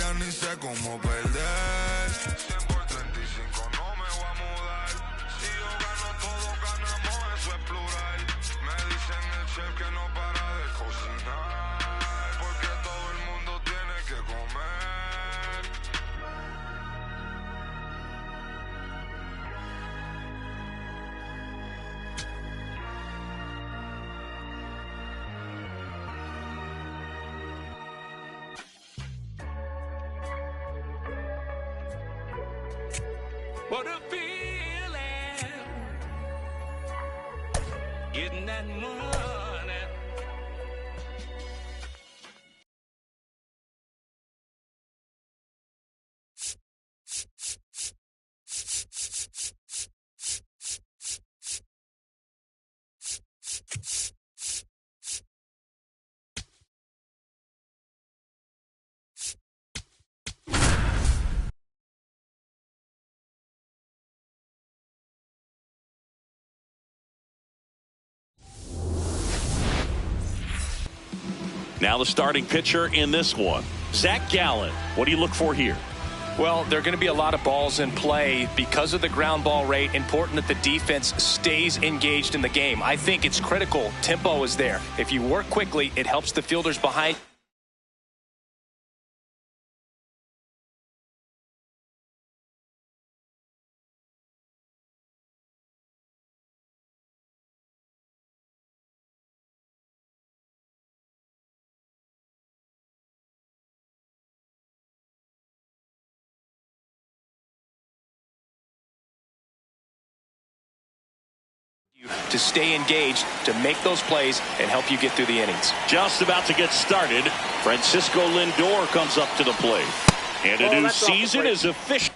ya ni sé cómo perder. 100 por 35 no me voy a mudar. Si yo gano, todos ganamos, eso es plural. Me dicen el chef que no para de cocinar, porque todo el mundo tiene que comer. What a feeling, getting that money. Now the starting pitcher in this one, Zach Gallen. What do you look for here? Well, there are going to be a lot of balls in play because of the ground ball rate. Important that the defense stays engaged in the game. I think it's critical. Tempo is there. If you work quickly, it helps the fielders behind. To stay engaged, to make those plays, and help you get through the innings. Just about to get started. Francisco Lindor comes up to the plate. And a new season is official.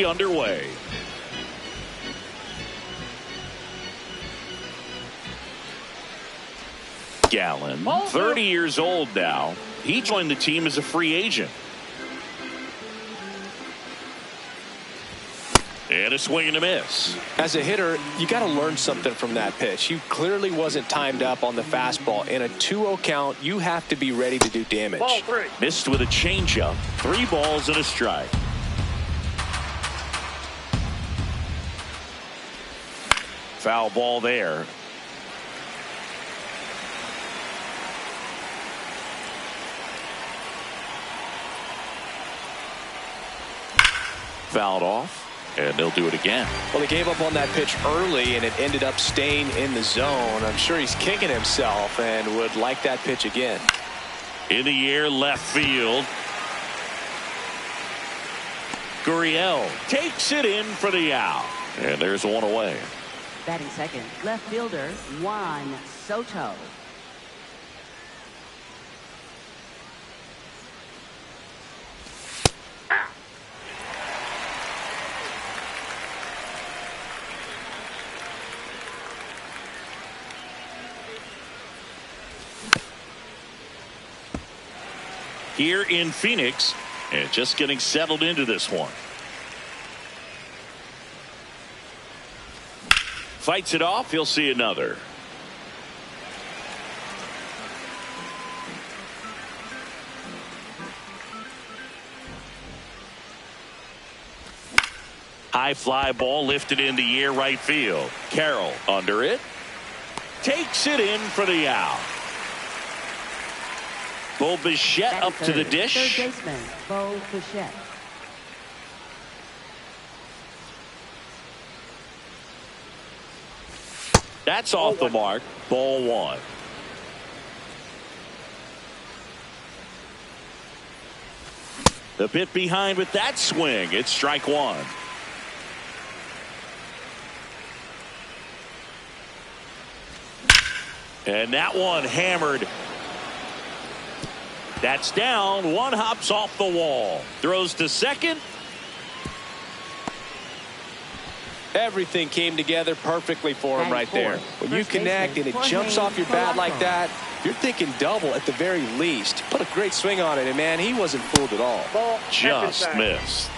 Underway. Gallen, 30 years old now. He joined the team as a free agent. And a swing and a miss. As a hitter, you got to learn something from that pitch. He clearly wasn't timed up on the fastball. In a 2-0 count, you have to be ready to do damage. Ball 3. Missed with a changeup. 3 balls and a strike. Foul ball there. Fouled off, and they'll do it again. Well, he gave up on that pitch early, and it ended up staying in the zone. I'm sure he's kicking himself and would like that pitch again. In the air, left field. Gurriel takes it in for the out. And there's one away. Batting second, left fielder Juan Soto. Here in Phoenix, and just getting settled into this one. Fights it off. He'll see another. High fly ball lifted in the air, right field. Carroll under it. Takes it in for the out. Bo Bichette up to the dish. Third baseman, Bo Bichette. That's off the mark. Ball 1. The bit behind with that swing. It's strike 1. And that one hammered. That's down. One hops off the wall. Throws to second. Everything came together perfectly for him right there. When you connect and it jumps off your bat like that, you're thinking double at the very least. Put a great swing on it, and man, he wasn't fooled at all. Just missed.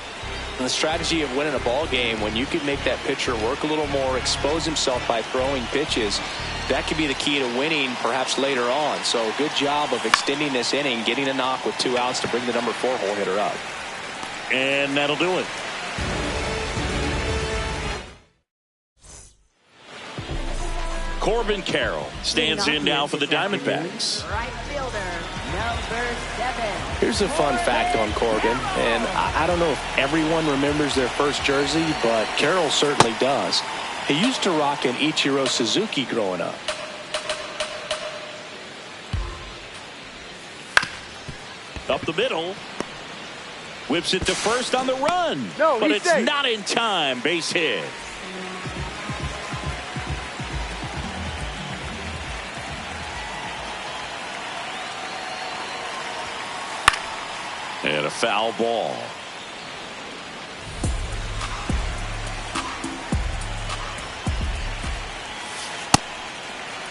The strategy of winning a ball game, when you can make that pitcher work a little more, expose himself by throwing pitches, that could be the key to winning perhaps later on. So good job of extending this inning, getting a knock with 2 outs to bring the number 4 hole hitter up. And that'll do it. Corbin Carroll stands in now for the Diamondbacks. Right fielder, number 7. Here's a fun fact on Corbin, and I don't know if everyone remembers their first jersey, but Carroll certainly does. He used to rock an Ichiro Suzuki growing up. Up the middle. Whips it to first on the run. But it's not in time. Base hit. And a foul ball.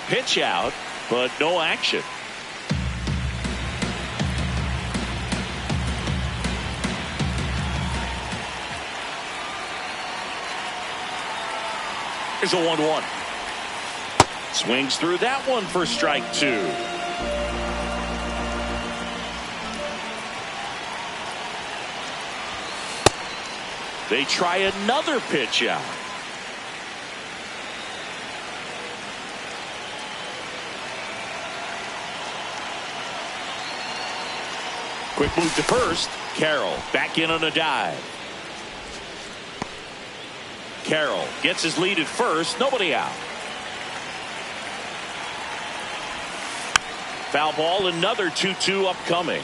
Pitch out, but no action. Here's a 1-1. Swings through that one for strike 2. They try another pitch out. Quick move to first. Carroll back in on a dive. Carroll gets his lead at first. Nobody out. Foul ball. Another 2-2 upcoming.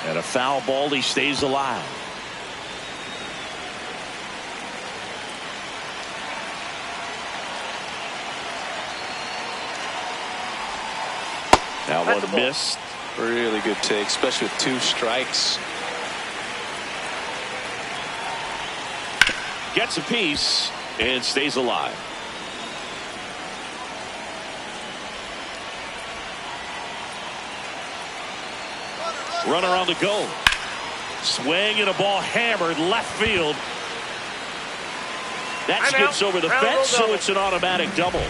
And a foul ball. He stays alive. That one missed. Really good take, especially with 2 strikes. Gets a piece and stays alive. Runner on the go. Swing and a ball hammered left field. That skips over the fence, so it's an automatic double.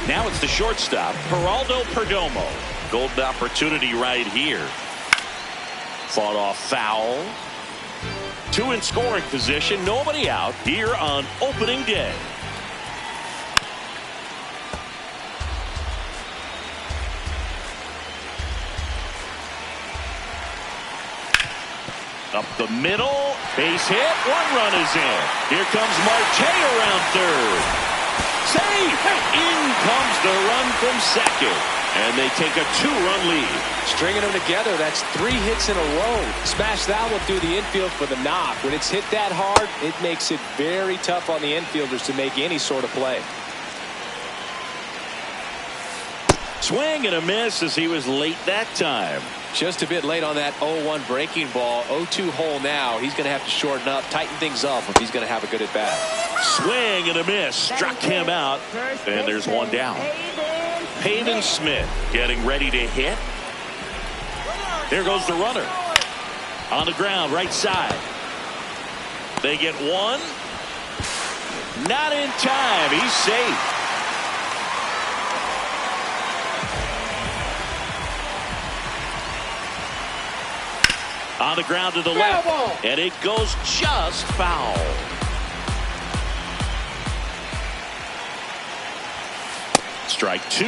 Now it's the shortstop, Geraldo Perdomo. Golden opportunity right here. Fought off foul. 2 in scoring position. Nobody out here on opening day. Up the middle. Base hit. 1 run is in. Here comes Marte around third. Safe. In comes the run from second. And they take a 2-run lead. Stringing them together, that's 3 hits in a row. Smash that one through the infield for the knock. When it's hit that hard, it makes it very tough on the infielders to make any sort of play. Swing and a miss as he was late that time. Just a bit late on that 0-1 breaking ball. 0-2 hole now. He's going to have to shorten up, tighten things up if he's going to have a good at bat. Swing and a miss. Struck him out. And there's 1 down. Pavin Smith getting ready to hit. There goes the runner. On the ground, right side. They get 1. Not in time. He's safe. On the ground to the left. And it goes just foul. Strike 2.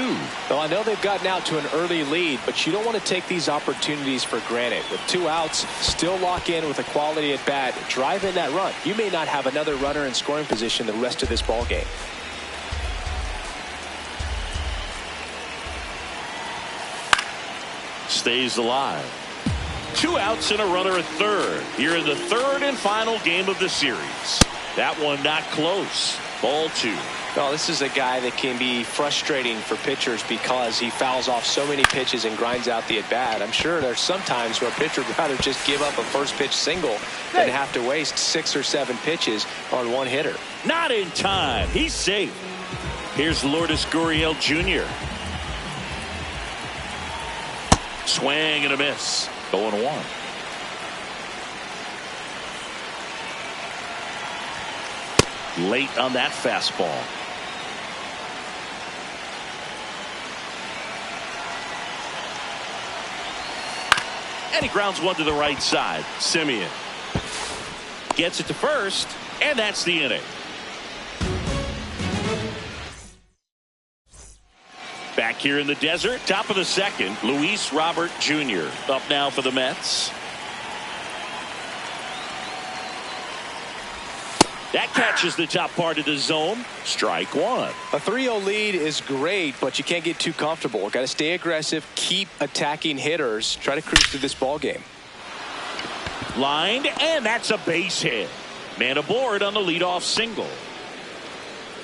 Well, I know they've gotten out to an early lead, but you don't want to take these opportunities for granted. With 2 outs, still lock in with a quality at bat, drive in that run. You may not have another runner in scoring position the rest of this ball game. Stays alive. 2 outs and a runner at third. Here in the 3rd and final game of the series. That one not close. Ball 2. Well, this is a guy that can be frustrating for pitchers because he fouls off so many pitches and grinds out the at-bat. I'm sure there's some times where a pitcher would rather just give up a first pitch single than have to waste 6 or 7 pitches on one hitter. Not in time. He's safe. Here's Lourdes Gurriel Jr. Swing and a miss. 0-1. Late on that fastball. And he grounds one to the right side. Simeon gets it to first, and that's the inning. Back here in the desert, top of the second, Luis Robert Jr. up now for the Mets. That catches the top part of the zone. Strike 1. A 3-0 lead is great, but you can't get too comfortable. Got to stay aggressive, keep attacking hitters, try to cruise through this ball game. Lined, and that's a base hit. Man aboard on the leadoff single.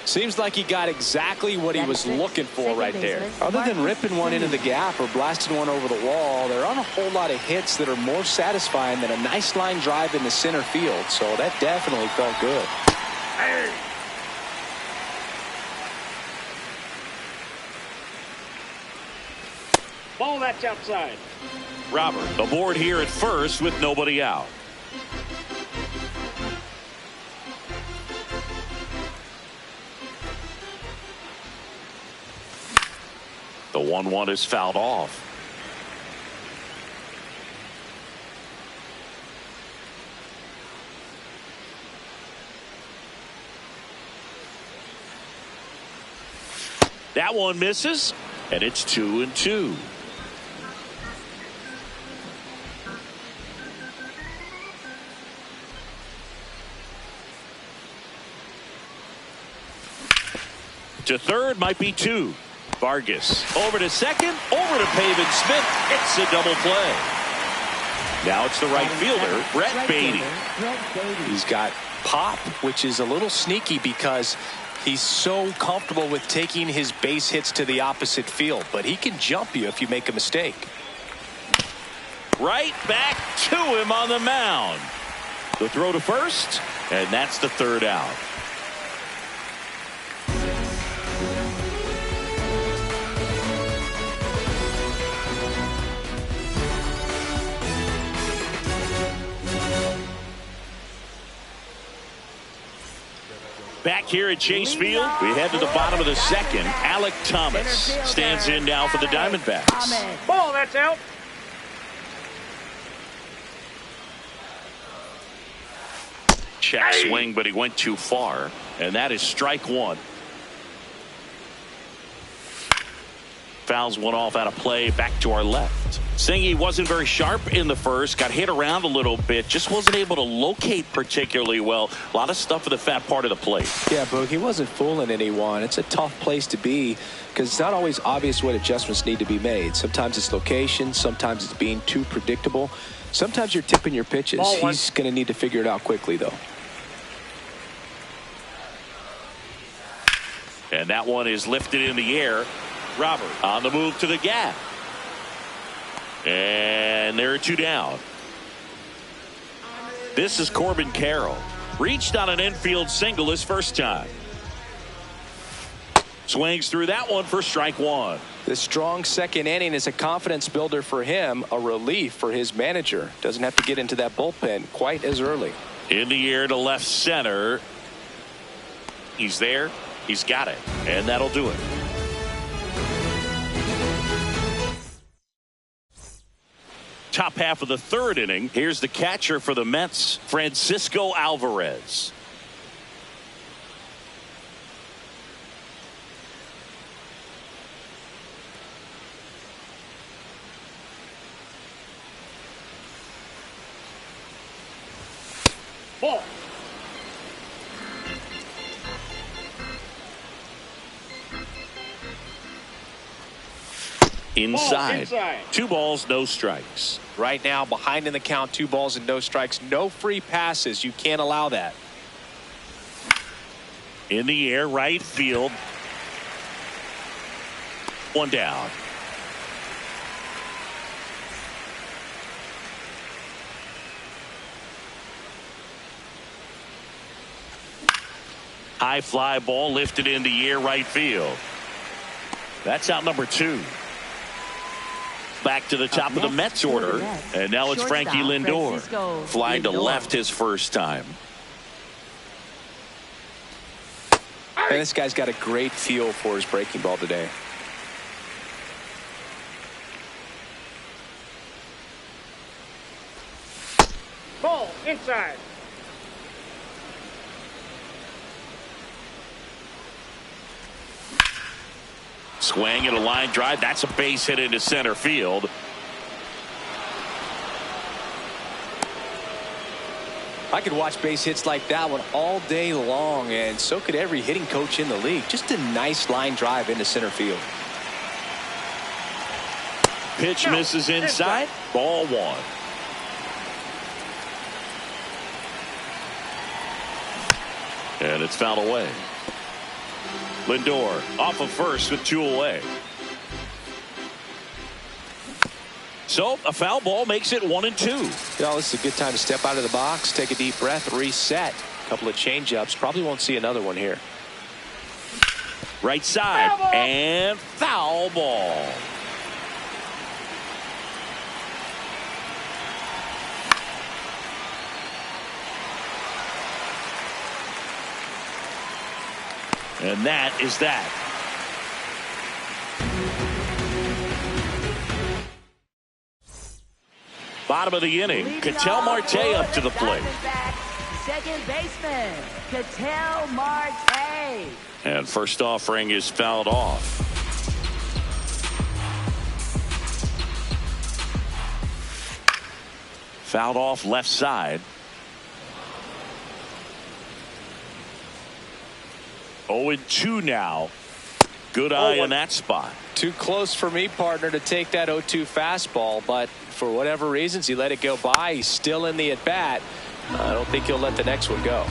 Seems like he got exactly what he was looking for right there. Other than ripping one into the gap or blasting one over the wall, there aren't a whole lot of hits that are more satisfying than a nice line drive in the center field. So that definitely felt good. Ball, that's outside. Robert aboard here at first with nobody out. The 1-1 is fouled off. That one misses, and it's 2-2. To third might be 2. Vargas over to second, over to Pavin Smith. It's a double play. Now it's the right fielder, Brett Beatty. He's got pop, which is a little sneaky because he's so comfortable with taking his base hits to the opposite field, but he can jump you if you make a mistake. Right back to him on the mound. The throw to first, and that's the third out. Back here at Chase Field, we head to the bottom of the second. Alec Thomas stands in now for the Diamondbacks. Ball, that's out. Check swing, but he went too far, and that is strike 1. Fouls one off out of play, back to our left. Singy wasn't very sharp in the first, got hit around a little bit, just wasn't able to locate particularly well. A lot of stuff for the fat part of the plate. Yeah, Boog, he wasn't fooling anyone. It's a tough place to be because it's not always obvious what adjustments need to be made. Sometimes it's location, sometimes it's being too predictable. Sometimes you're tipping your pitches. He's going to need to figure it out quickly, though. And that one is lifted in the air. Robert on the move to the gap. And there are 2 down. This is Corbin Carroll. Reached on an infield single his first time. Swings through that one for strike 1. The strong second inning is a confidence builder for him, a relief for his manager. Doesn't have to get into that bullpen quite as early. In the air to left center. He's there. He's got it. And that'll do it. Top half of the third inning. Here's the catcher for the Mets, Francisco Alvarez. Ball. Inside. 2 balls, no strikes. Right now, behind in the count, 2 balls and no strikes. No free passes. You can't allow that. In the air, right field. One down. High fly ball lifted in the air, right field. That's out number 2. Back to the top of the Mets order. And now it's Frankie Lindor. Flying to left his first time. And this guy's got a great feel for his breaking ball today. Ball inside. Swing and a line drive. That's a base hit into center field. I could watch base hits like that one all day long, and so could every hitting coach in the league. Just a nice line drive into center field. Pitch misses inside. Ball 1. And it's fouled away. Lindor off of first with 2 away. So a foul ball makes it 1-2. You know, this is a good time to step out of the box, take a deep breath, reset. A couple of changeups. Probably won't see another one here. Right side and foul ball. And that is that. Bottom of the inning. Ketel Marte up to the plate. Second baseman, Ketel Marte. And first offering is fouled off. Fouled off left side. 0-2 now. Good eye in that spot. Too close for me, partner, to take that 0-2 fastball, but for whatever reasons he let it go by. He's still in the at bat. I don't think he'll let the next one go.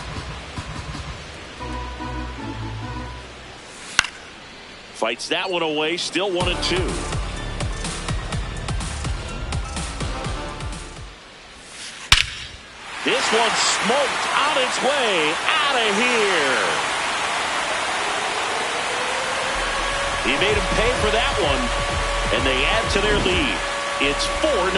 Fights that one away. Still 1-2. This one smoked on its way out of here. He made him pay for that one, and they add to their lead. It's 4-0.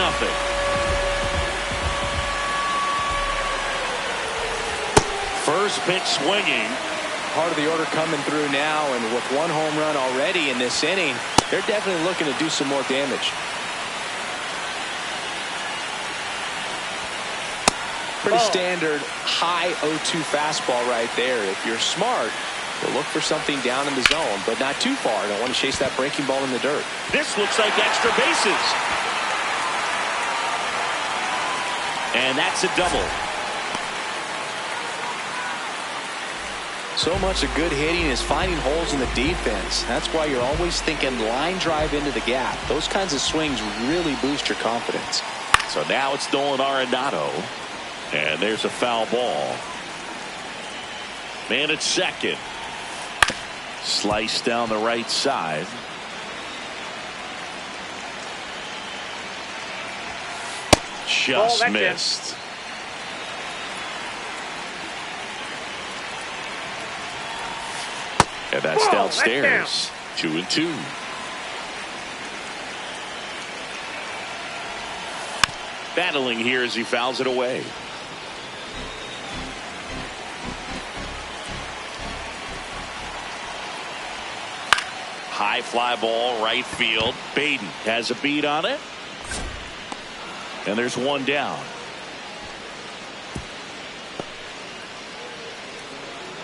First pitch swinging. Part of the order coming through now, and with 1 home run already in this inning, they're definitely looking to do some more damage. Pretty standard high 0-2 fastball right there. If you're smart, you'll look for something down in the zone, but not too far. Don't want to chase that breaking ball in the dirt. This looks like extra bases. And that's a double. So much of good hitting is finding holes in the defense. That's why you're always thinking line drive into the gap. Those kinds of swings really boost your confidence. So now it's Nolan Arenado. And there's a foul ball. Man at second. Slice down the right side. Just missed. And that's downstairs. 2-2. Battling here as he fouls it away. High fly ball, right field. Baden has a beat on it. And there's one down.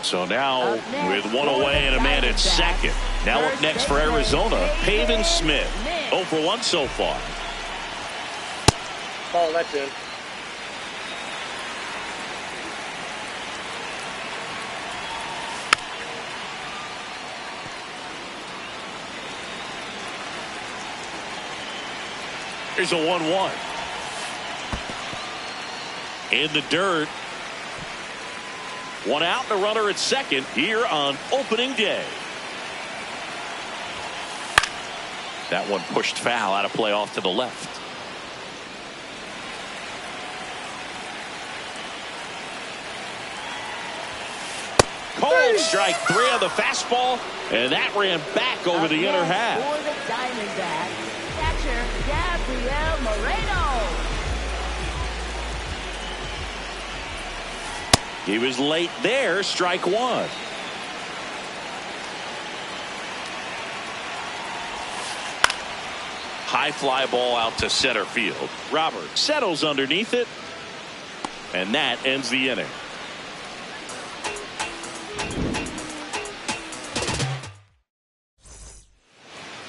So now with 1 away and a man at second. Now up next for Arizona, Pavin Smith. 0 for 1 so far. Ball, that's in. Here's a 1-1. In the dirt. One out and a runner at second here on opening day. That one pushed foul out of play off to the left. Cold strike 3 on the fastball, and that ran back over the inner half. For the Diamondbacks, catcher Gabriel Moreno. He was late there, strike 1. High fly ball out to center field. Robert settles underneath it, and that ends the inning.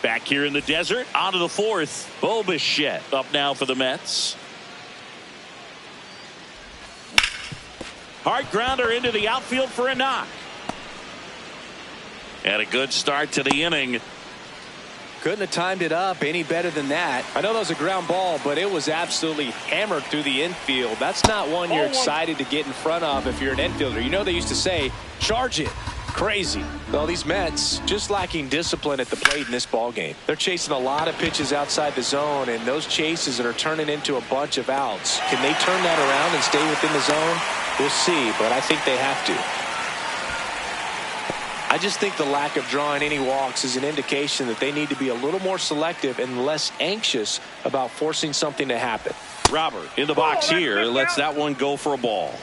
Back here in the desert, on to the 4th. Bo Bichette up now for the Mets. Hard grounder into the outfield for a knock. And a good start to the inning. Couldn't have timed it up any better than that. I know that was a ground ball, but it was absolutely hammered through the infield. That's not one you're excited to get in front of if you're an infielder. You know they used to say, charge it. Crazy. Well, these Mets just lacking discipline at the plate in this ball game. They're chasing a lot of pitches outside the zone, and those chases are turning into a bunch of outs. Can they turn that around and stay within the zone? We'll see, but I think they have to. I just think the lack of drawing any walks is an indication that they need to be a little more selective and less anxious about forcing something to happen. Robert in the box here lets that one go for a ball.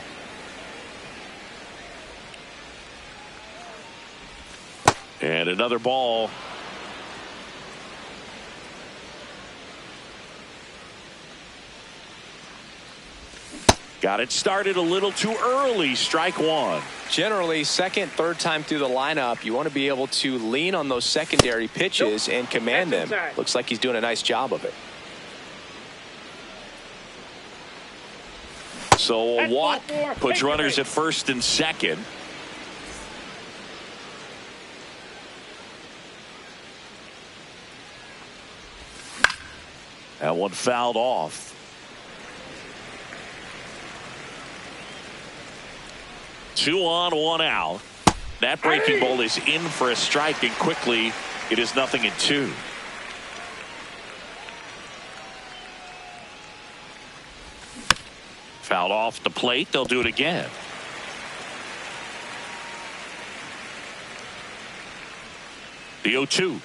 And another ball. Got it started a little too early. Strike 1. Generally, second, third time through the lineup, you want to be able to lean on those secondary pitches and command them. Looks like he's doing a nice job of it. So a walk puts runners at first and second. That one fouled off. Two on, one out. That breaking ball is in for a strike, and quickly it is 0-2. Fouled off the plate. They'll do it again. The 0-2.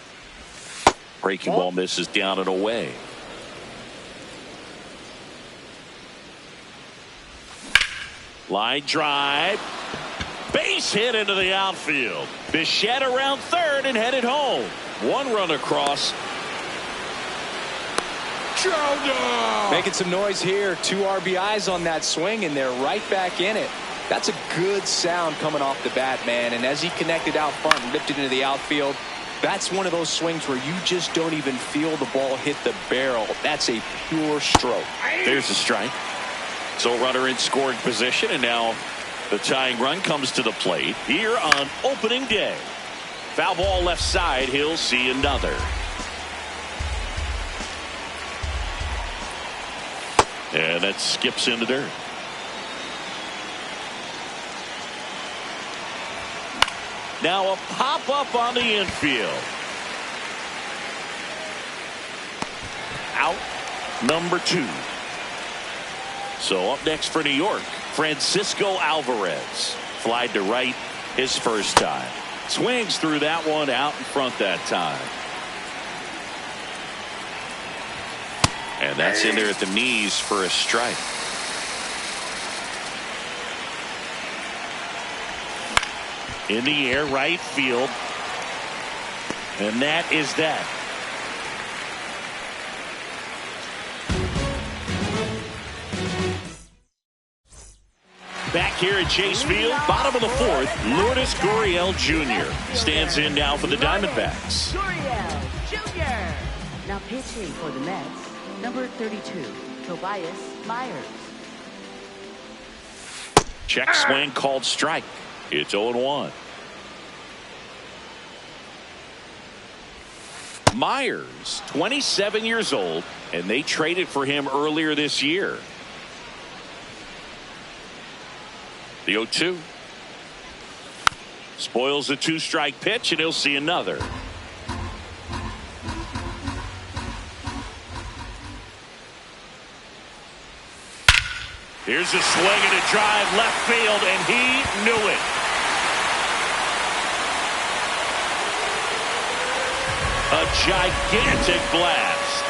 Breaking ball misses down and away. Line drive. Base hit into the outfield. Bichette around third and headed home. One run across. Making some noise here. 2 RBIs on that swing, and they're right back in it. That's a good sound coming off the bat, man. And as he connected out front and lifted into the outfield, that's one of those swings where you just don't even feel the ball hit the barrel. That's a pure stroke. There's a strike. So runner in scoring position, and now the tying run comes to the plate here on opening day. Foul ball left side. He'll see another. And that skips into dirt. Now a pop up on the infield. Out number 2. So up next for New York, Francisco Alvarez. Flied to right his first time. Swings through that one out in front that time. And that's in there at the knees for a strike. In the air, right field. And that is that. Back here at Chase Field, bottom of the 4th, Lourdes Gurriel Jr. stands in now for the Diamondbacks. Gurriel Jr. Now pitching for the Mets, number 32, Tobias Myers. Check swing called strike. It's 0-1. Myers, 27 years old, and they traded for him earlier this year. The 0-2. Spoils a 2-strike pitch, and he'll see another. Here's a swing and a drive left field, and he knew it. A gigantic blast.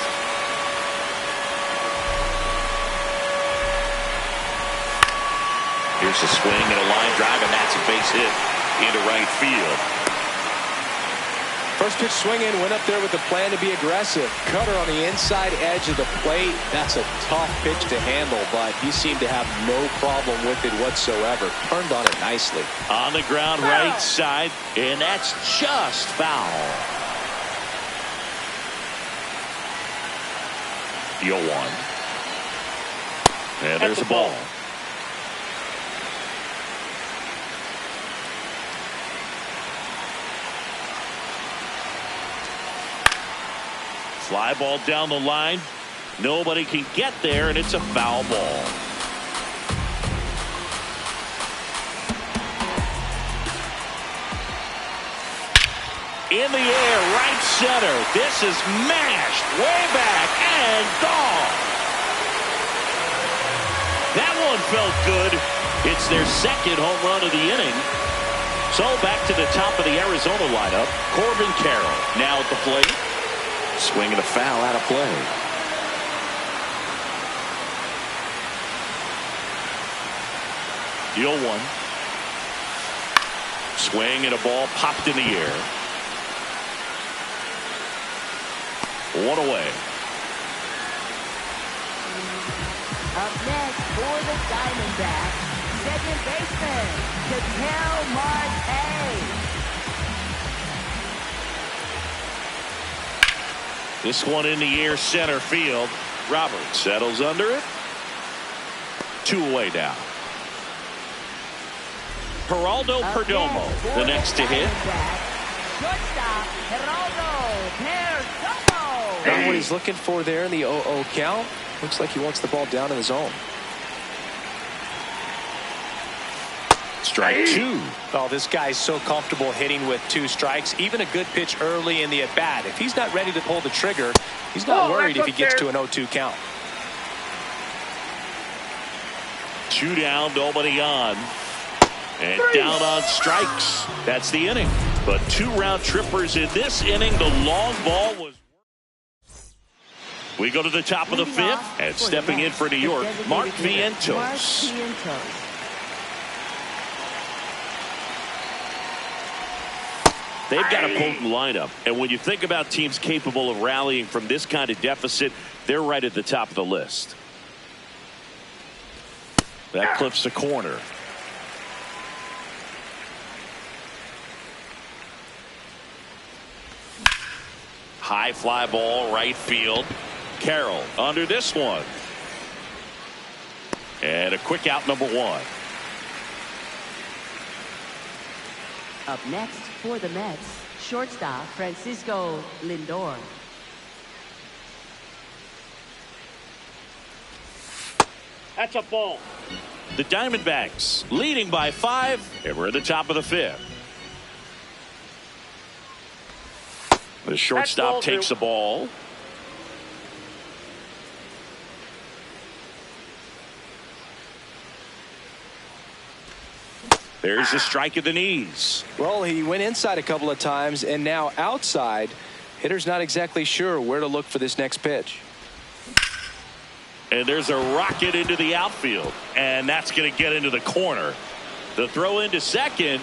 Here's a swing and a line drive, and that's a base hit into right field. First pitch swing in, went up there with the plan to be aggressive. Cutter on the inside edge of the plate. That's a tough pitch to handle, but he seemed to have no problem with it whatsoever. Turned on it nicely. On the ground right side, and that's just foul. The 0-1. And there's a ball. Fly ball down the line. Nobody can get there, and it's a foul ball. In the air, right center. This is mashed way back and gone. That one felt good. It's their second home run of the inning. So back to the top of the Arizona lineup. Corbin Carroll now at the plate. Swing and a foul out of play. The 0-1. Swing and a ball popped in the air. One away. Up next for the Diamondbacks, second baseman, TFL Marte. This one in the air, center field. Roberts settles under it. 2 away now. Geraldo Perdomo, the next to hit. Shortstop, Geraldo Perdomo. Not what he's looking for there in the 0-0 count. Looks like he wants the ball down in the zone. Strike 2. Oh, this guy's so comfortable hitting with 2 strikes. Even a good pitch early in the at-bat. If he's not ready to pull the trigger, he's not worried if he gets to an 0-2 count. 2 down, nobody on. And down on strikes. That's the inning. But 2 round trippers in this inning. The long ball was. We go to the top of the 5th, and stepping in for New York, Mark Vientos. They've got a potent lineup, and when you think about teams capable of rallying from this kind of deficit, they're right at the top of the list. That clips the corner. High fly ball, right field. Carroll under this one. And a quick out, number 1. Up next for the Mets, shortstop Francisco Lindor. That's a ball. The Diamondbacks leading by 5, and we're at the top of the 5th. The shortstop takes the ball. There's a strike at the knees. Well, he went inside a couple of times, and now outside. Hitter's not exactly sure where to look for this next pitch. And there's a rocket into the outfield, and that's going to get into the corner. The throw into second,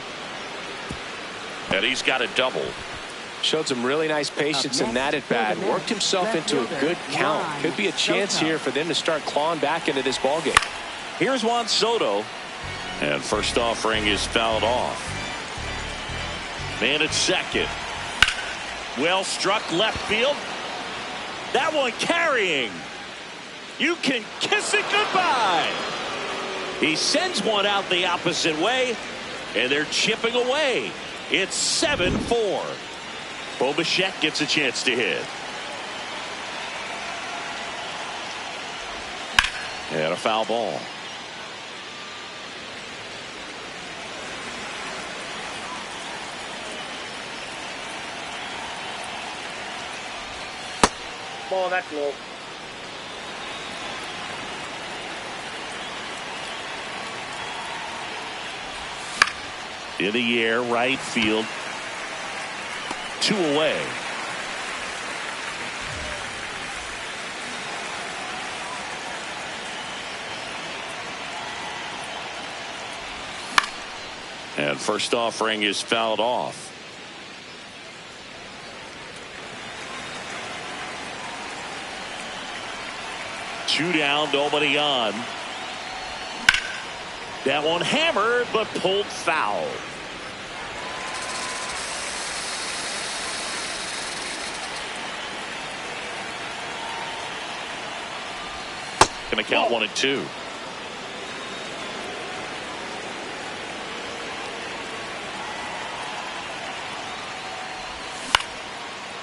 and he's got a double. Showed some really nice patience in that at bat. Worked himself into a good count. Could be a chance here for them to start clawing back into this ballgame. Here's Juan Soto. And first offering is fouled off. Man at second. Well struck left field. That one carrying. You can kiss it goodbye. He sends one out the opposite way, and they're chipping away. It's 7-4. Bo Bichette gets a chance to hit. And a foul ball. Ball, that's low. In the air, right field. 2 away. And first offering is fouled off. Two down, nobody on. That one hammered, but pulled foul. Going to count 1 and 2.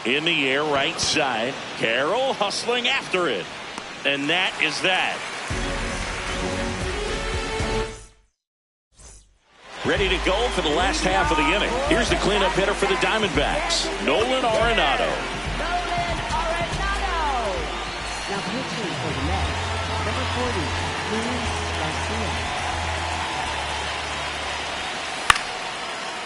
In the air, right side. Carroll hustling after it. And that is that. Ready to go for the last half of the inning. Here's the cleanup hitter for the Diamondbacks, Nolan Arenado. Now pitching for the Mets, number 40, Luis Garcia.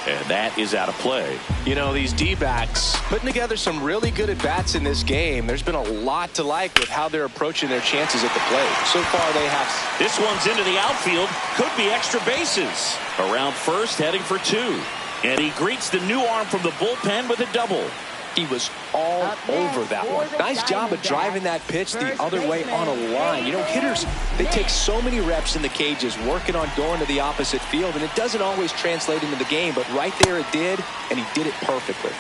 And that is out of play. You know, these D-backs putting together some really good at-bats in this game. There's been a lot to like with how they're approaching their chances at the plate. So far, they have. This one's into the outfield. Could be extra bases. Around first, heading for 2. And he greets the new arm from the bullpen with a double. He was all over that one. Nice job of driving that pitch the other way on a line. You know, hitters, they take so many reps in the cages working on going to the opposite field, and it doesn't always translate into the game, but right there it did, and he did it perfectly.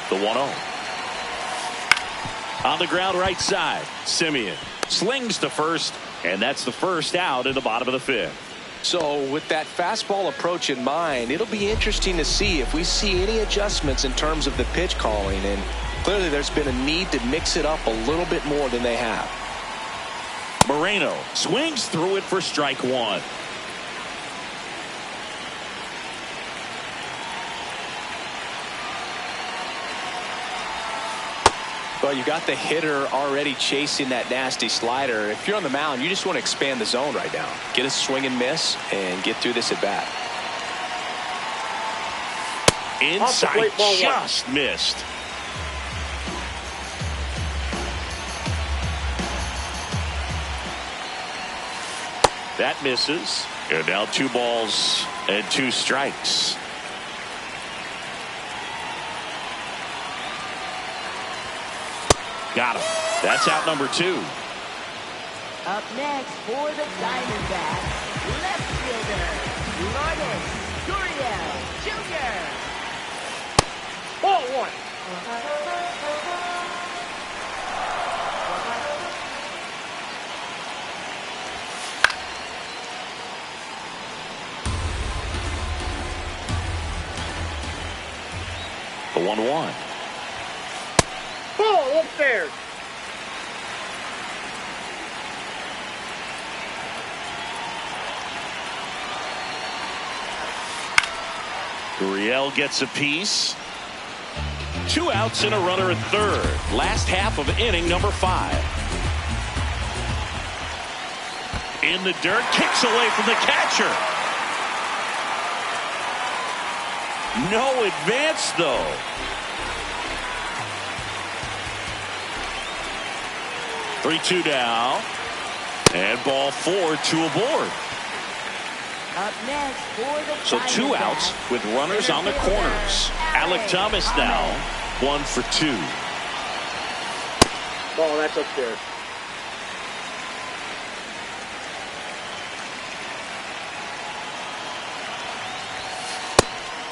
The 1-0. On the ground right side, Simeon slings to first, and that's the first out in the bottom of the 5th. So with that fastball approach in mind, it'll be interesting to see if we see any adjustments in terms of the pitch calling. And clearly there's been a need to mix it up a little bit more than they have. Moreno swings through it for strike 1. Well, you got the hitter already chasing that nasty slider. If you're on the mound, you just want to expand the zone right now. Get a swing and miss and get through this at bat. Inside, just missed. That misses. And now 2 balls and 2 strikes. Got him. That's out number 2. Up next for the Diamondbacks, left fielder, Lourdes Gurriel Jr. Ball 1. The 1-1. Ball upstairs. Gurriel gets a piece. 2 outs and a runner at third. Last half of inning number 5. In the dirt, kicks away from the catcher. No advance though. Three-2 now. And ball 4, 2 aboard. Up next for the So 2 outs with runners on the corners. Alec Thomas now 1 for 2. Ball, that's upstairs.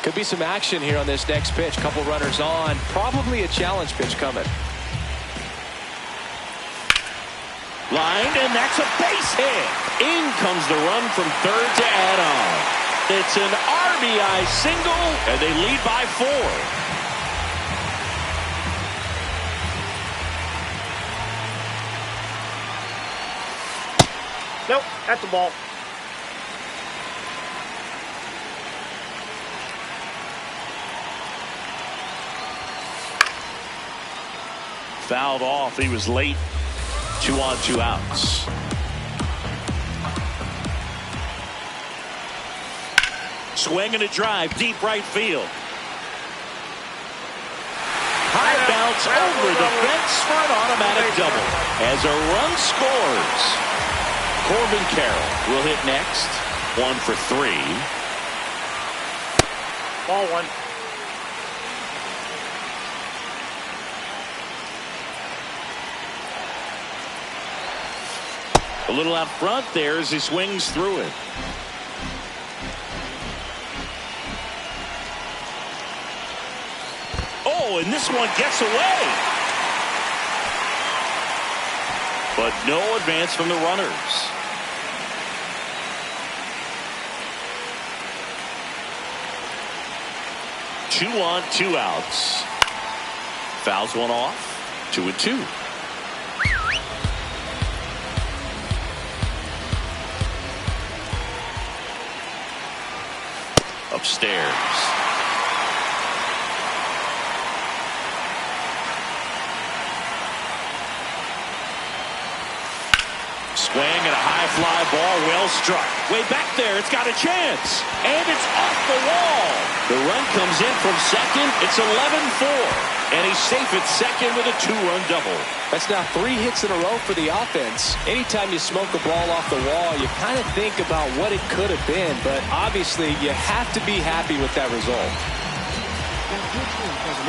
Could be some action here on this next pitch. Couple runners on. Probably a challenge pitch coming. Lined, and that's a base hit. In comes the run from third to add on. It's an RBI single, and they lead by 4. Nope, that's a ball. fouled off. He was late. 2 on, 2 outs. Swing and a drive, deep right field. High bounce over the fence for an automatic double. As a run scores, Corbin Carroll will hit next. 1 for 3. Ball 1. A little out front there as he swings through it. Oh, and this one gets away. But no advance from the runners. Two on, 2 outs. Fouls one off. 2 and 2. Upstairs. Swing and a high fly ball, well struck. Way back there, it's got a chance. And it's off the wall. The run comes in from second. It's 11-4. And he's safe at second with a 2-run double. That's now 3 hits in a row for the offense. Anytime you smoke a ball off the wall, you kind of think about what it could have been. But obviously, you have to be happy with that result.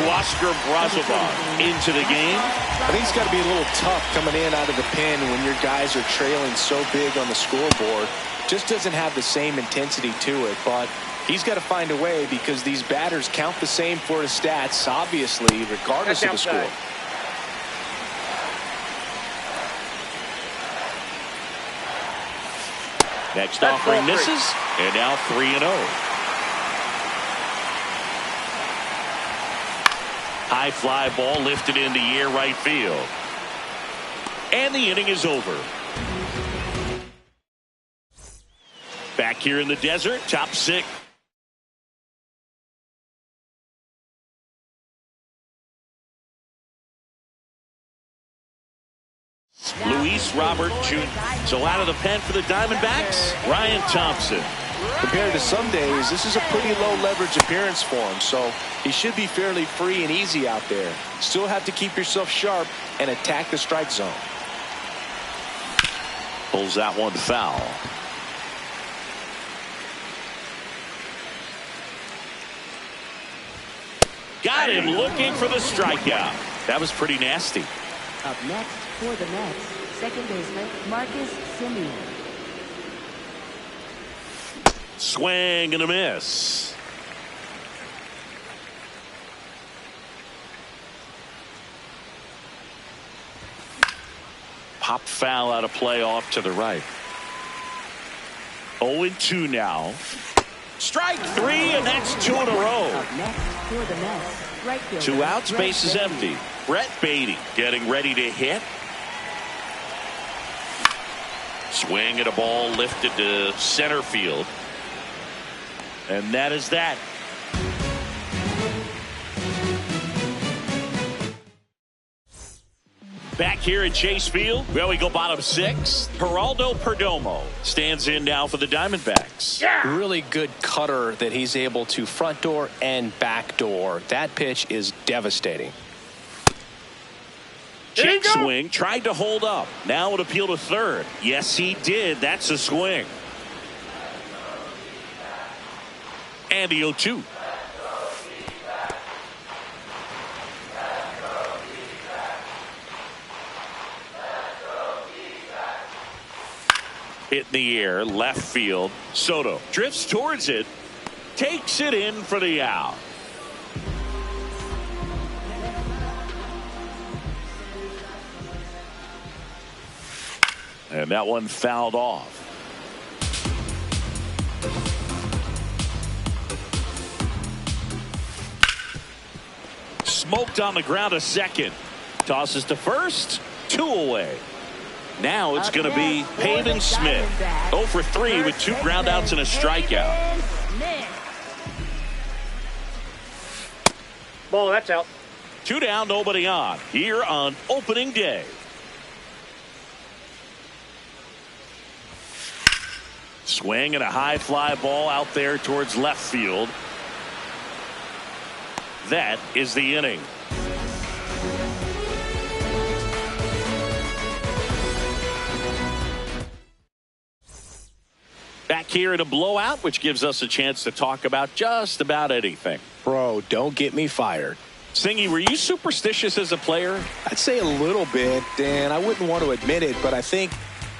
Oscar Brazovan into the game. I think it's got to be a little tough coming in out of the pen when your guys are trailing so big on the scoreboard. Just doesn't have the same intensity to it, but he's got to find a way because these batters count the same for his stats, obviously, regardless of the score. Next offering misses, and now 3-0. High fly ball lifted in the air right field. And the inning is over. Back here in the desert, top 6. Luis Robert Jr. So out of the pen for the Diamondbacks, Ryan Thompson. Compared to some days, this is a pretty low leverage appearance for him, so he should be fairly free and easy out there. Still have to keep yourself sharp and attack the strike zone. Pulls that one foul. Got him looking for the strikeout. That was pretty nasty. Up next for the Mets, second baseman Marcus Semien. Swing and a miss. Pop foul out of play off to the right. 0-2 now. Strike 3, and that's 2 in a row. Up next for the Mets, right fielder 2 outs, Brett base is Beatty. empty. Brett Beatty getting ready to hit. Swing at a ball lifted to center field. And that is that. Back here at Chase Field, well, we go bottom 6. Geraldo Perdomo stands in now for the Diamondbacks. Really good cutter that he's able to front door and back door. That pitch is devastating. Check swing, tried to hold up. Now it appeal to third. Yes, he did. That's a swing. And the 0-2. Hit in the air, left field. Soto drifts towards it, takes it in for the out. And that one fouled off. Smoked on the ground to second. Tosses to first. 2 away. Now it's going to be Pavin Smith. 0 for 3 with 2 groundouts and a strikeout. Ball, that's out. 2 down, nobody on here on opening day. Swing and a high fly ball out there towards left field. That is the inning. Back here in a blowout, which gives us a chance to talk about just about anything. Bro, don't get me fired. Singy, were you superstitious as a player? I'd say a little bit, and I wouldn't want to admit it, but I think,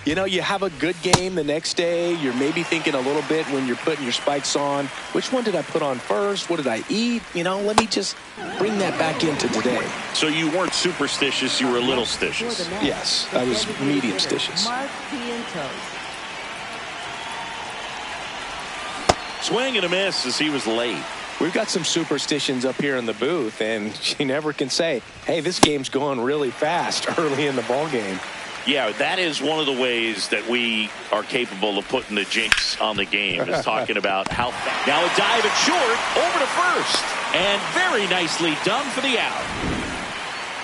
you know, you have a good game the next day. You're maybe thinking a little bit when you're putting your spikes on. Which one did I put on first? What did I eat? You know, let me just bring that back into today. So you weren't superstitious, you were a little stitious. Yes, I was medium stitious. Swing and a miss as he was late. We've got some superstitions up here in the booth, and you never can say, hey, this game's going really fast early in the ball game. Yeah, that is one of the ways that we are capable of putting the jinx on the game, is talking about how fast. Now a dive at short, over to first, and very nicely done for the out.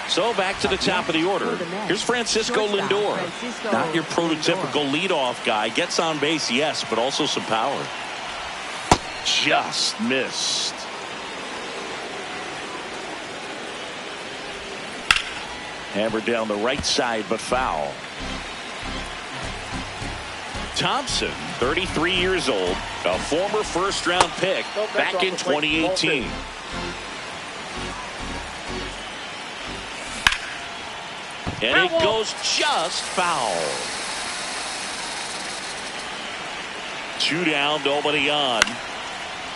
So back to the top of the order. Here's Francisco Lindor. Not your prototypical leadoff guy. Gets on base, yes, but also some power. Just missed. Hammered down the right side, but foul. Thompson, 33 years old, a former first-round pick back in 2018. And it goes just foul. 2 down, nobody on.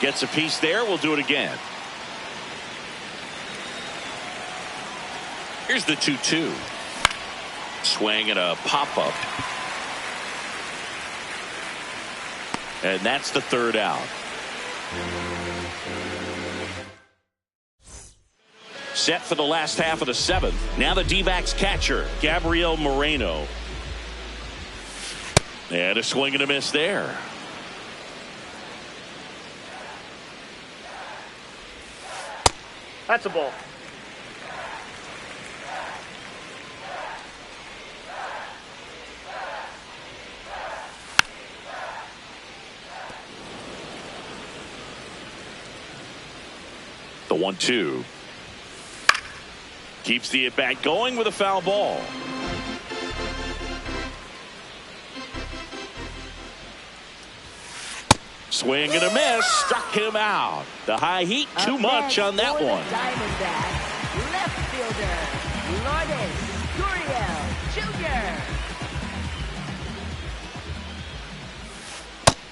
Gets a piece there. We'll do it again. Here's the 2-2. Swing and a pop-up. And that's the 3rd out. Set for the last half of the 7th. Now the D-backs catcher, Gabriel Moreno. And a swing and a miss there. That's a ball. The 1-2. Keeps the at-bat going with a foul ball. Swing and a miss. Struck him out. The high heat, too much on that one. Left fielder, Lourdes Gurriel Jr.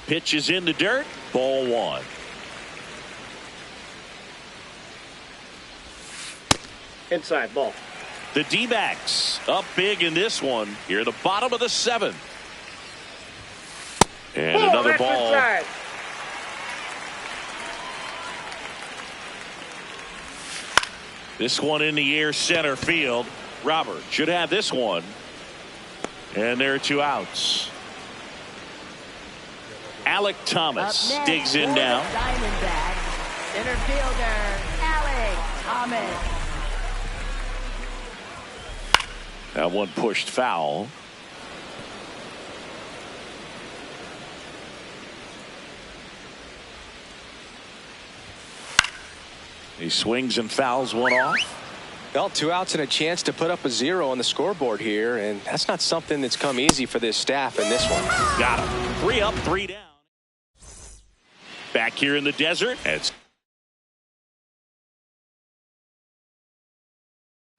Pitch is in the dirt. Ball 1. Inside ball. The D-backs up big in this one. Here at the bottom of the 7th. And another ball. Inside. This one in the air, center field. Robert should have this one. And there are 2 outs. Alec Thomas digs in now. Center fielder, Alec Thomas. That one pushed foul. He swings and fouls one off. Well, 2 outs and a chance to put up a 0 on the scoreboard here, and that's not something that's come easy for this staff in this one. Got him. 3 up, 3 down. Back here in the desert. It's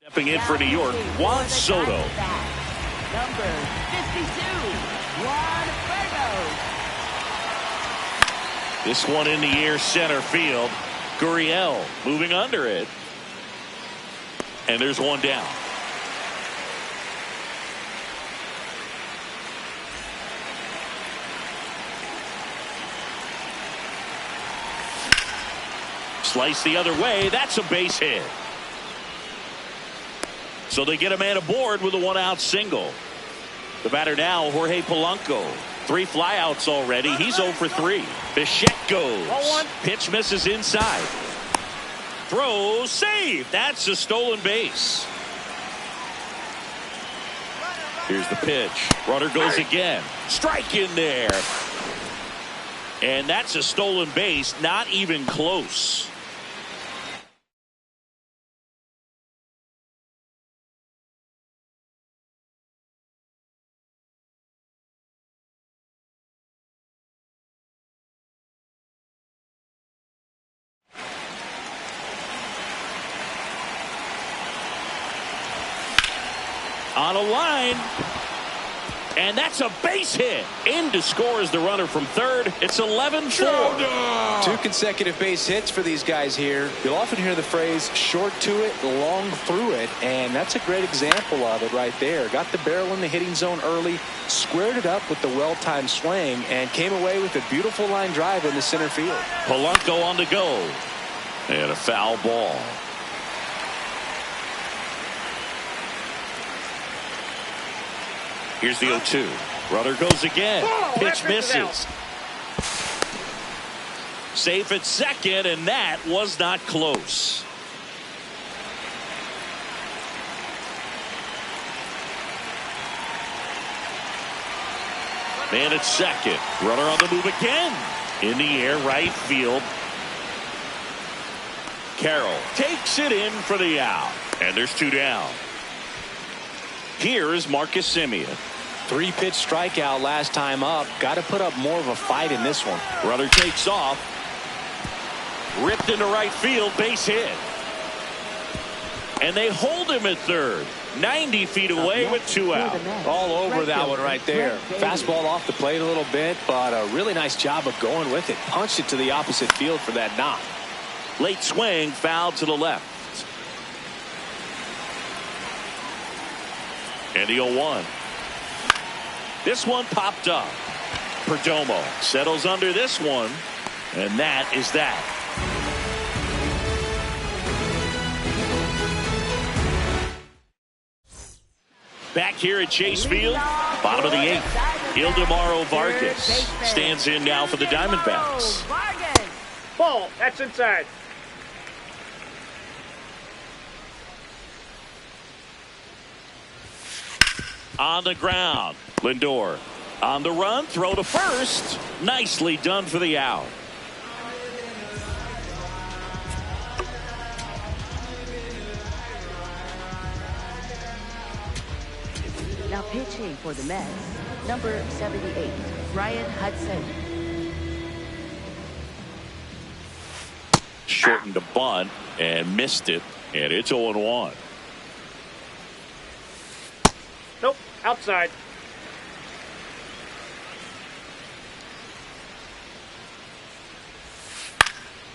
stepping in for New York, Juan Soto. Number 52, Juan Soto. This one in the air, center field. Gurriel moving under it. And there's one down. Slice the other way. That's a base hit. So they get a man aboard with a 1-out single. The batter now, Jorge Polanco. 3 flyouts already. He's 0 for 3. Bichette goes. Pitch misses inside. Throw, save. That's a stolen base. Here's the pitch. Runner goes again. Strike in there. And that's a stolen base. Not even close. On a line, and that's a base hit. In to score is the runner from third. It's 11-4. 2 consecutive base hits for these guys here. You'll often hear the phrase short to it, long through it, and that's a great example of it right there. Got the barrel in the hitting zone early, squared it up with the well-timed swing, and came away with a beautiful line drive in the center field. Polanco on the go, and a foul ball. Here's the 0-2. Runner goes again. Pitch misses. Safe at second, and that was not close. Man at second. Runner on the move again. In the air, right field. Carroll takes it in for the out. And there's 2 down. Here is Marcus Semien. 3-pitch strikeout last time up. Got to put up more of a fight in this one. Runner takes off. Ripped into right field. Base hit. And they hold him at third. 90 feet away with 2 out. All over that one right there. Fastball off the plate a little bit, but a really nice job of going with it. Punched it to the opposite field for that knock. Late swing, foul to the left. And the 0-1. This one popped up. Perdomo settles under this one, and that is that. Back here at Chase Field, bottom of the 8th. Ildemaro Vargas stands in now for the Diamondbacks. Ball. That's inside. On the ground, Lindor on the run, throw to first. Nicely done for the out. Now pitching for the Mets, number 78, Ryan Hudson. Shortened a bunt and missed it, and it's 0-1. Nope. Outside.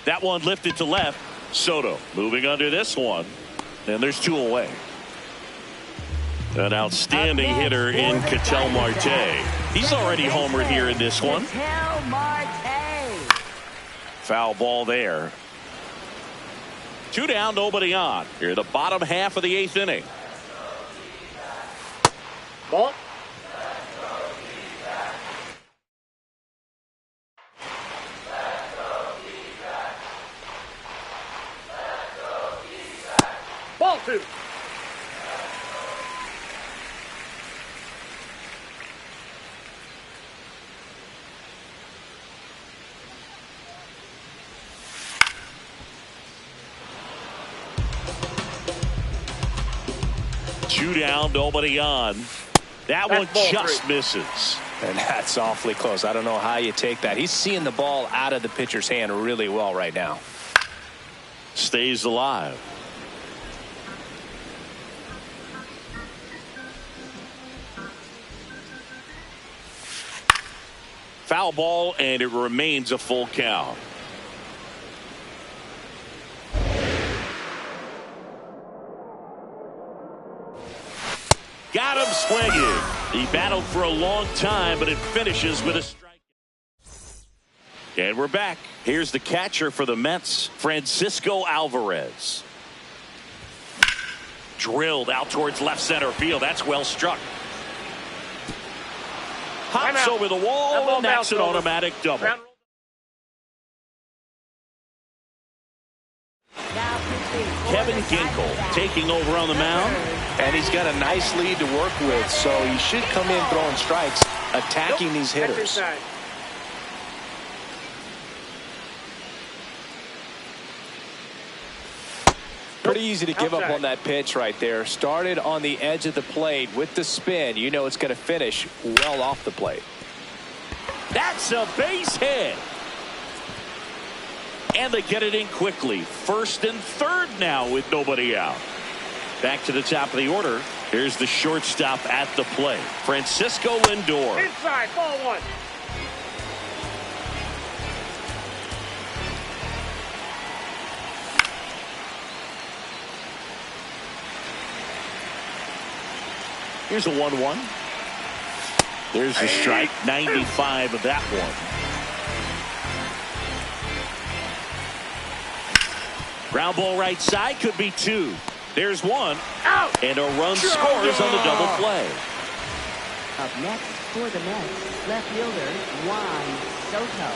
That one lifted to left. Soto moving under this one, and there's 2 away. An outstanding hitter in Ketel Marte. He's already homered here in this one. Ketel Marte. Foul ball there. 2 down, nobody on. Here in the bottom half of the 8th inning. Ball. Ball 2. Two down, nobody on. That one just misses. And that's awfully close. I don't know how you take that. He's seeing the ball out of the pitcher's hand really well right now. Stays alive. Foul ball, and it remains a full count. Got him swinging. He battled for a long time, but it finishes with a strike. And we're back. Here's the catcher for the Mets, Francisco Alvarez. Drilled out towards left center field. That's well struck. Hops over the wall, and that's an automatic double. Now Kevin Ginkel taking over on the mound. And he's got a nice lead to work with, so he should come in throwing strikes, attacking these hitters. That's inside. Pretty easy to give up Outside. on that pitch right there. Started on the edge of the plate with the spin. You know it's going to finish well off the plate. That's a base hit. And they get it in quickly. First and third now with nobody out. Back to the top of the order. Here's the shortstop at the plate, Francisco Lindor. Inside, ball one. Here's a 1-1. There's the strike. 95 of that one. Ground ball right side, could be two. There's one. Out. And a run scores on the double play. Up next for the Mets, left fielder Juan Soto.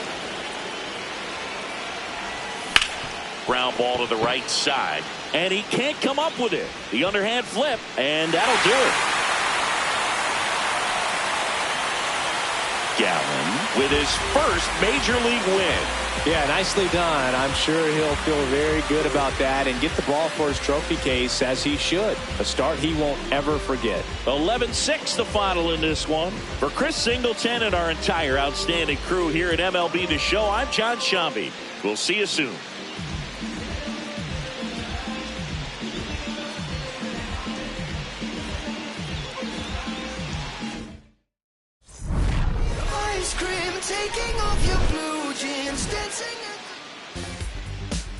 Ground ball to the right side. And he can't come up with it. The underhand flip, and that'll do it. Gallen with his first major league win. Yeah, nicely done. I'm sure he'll feel very good about that and get the ball for his trophy case, as he should. A start he won't ever forget. 11-6 the final in this one. For Chris Singleton and our entire outstanding crew here at MLB The Show, I'm John Shambi. We'll see you soon.